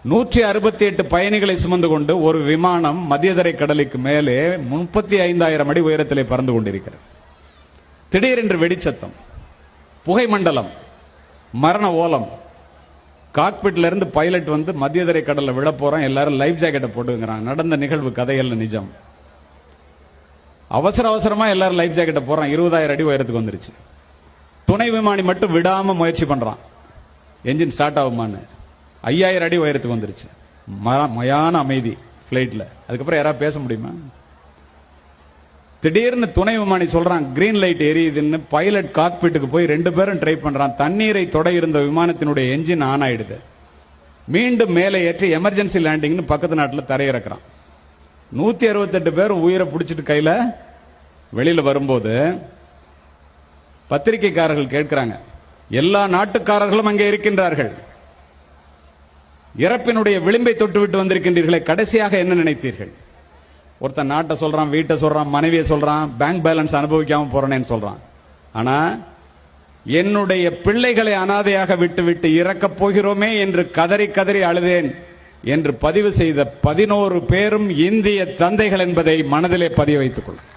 168 பயணிகளை சுமந்து கொண்டு ஒரு விமானம் மத்தியதரை கடலுக்கு மேலே 35,000 அடி உயரத்திலே பறந்து கொண்டிருக்கிறது. திடீரென்று வெடிச்சத்தம், புகை மண்டலம், மரண ஓலம். காக்பிட்ல இருந்து பைலட் வந்து மத்தியதரை கடல்ல விழ போறான், எல்லாரும் லைஃப் ஜாக்கெட்டை போட்டுங்கிறாங்க. நடந்த நிகழ்வு, கதைகள் நிஜம். அவசர அவசரமா எல்லாரும் லைஃப் ஜாக்கெட்டை போறான். 20,000 அடி உயரத்துக்கு வந்துருச்சு. துணை விமானி மட்டும் விடாம முயற்சி பண்றான், என்ஜின் ஸ்டார்ட் ஆகுமான்னு. 5,000 அடி உயரத்துக்கு வந்துருச்சு. மயான அமைதி பிளைட்ல. அதுக்கப்புறம் யாராவது பேச முடியுமா? திடீர்னு துணை விமானி சொல்றான், கிரீன் லைட் எரியுதுன்னு. பைலட் காக்பிட்டுக்கு போய் 2 பேரும் ட்ரை பண்றான். தண்ணீரை தொட இருந்த விமானத்தினுடைய என்ஜின் ஆன் ஆயிடுது. மீண்டும் மேலே ஏற்றி எமர்ஜென்சி லேண்டிங்னு பக்கத்து நாட்டில் தரையிறக்கிறான். 168 பேர் உயிரை பிடிச்சிட்டு கையில வெளியில வரும்போது பத்திரிகைக்காரர்கள் கேட்கிறாங்க, எல்லா நாட்டுக்காரர்களும் அங்கே இருக்கின்றார்கள், இறப்பினுடைய விளிம்பை தொட்டுவிட்டு வந்திருக்கின்றீர்களே, கடைசியாக என்ன நினைத்தீர்கள்? ஒருத்தன் நாட்டை சொல்றான், வீட்டை சொல்றான், மனைவியை சொல்றான், பேங்க் பேலன்ஸ் அனுபவிக்காம போறேன்னு சொல்றான். ஆனா என்னுடைய பிள்ளைகளை அனாதையாக விட்டுவிட்டு இறக்கப் போகிறோமே என்று கதறி கதறி அழுதேன் என்று பதிவு செய்த 11 பேரும் இந்திய தந்தைகள் என்பதை மனதிலே பதிய வைத்துக் கொள்ளும்.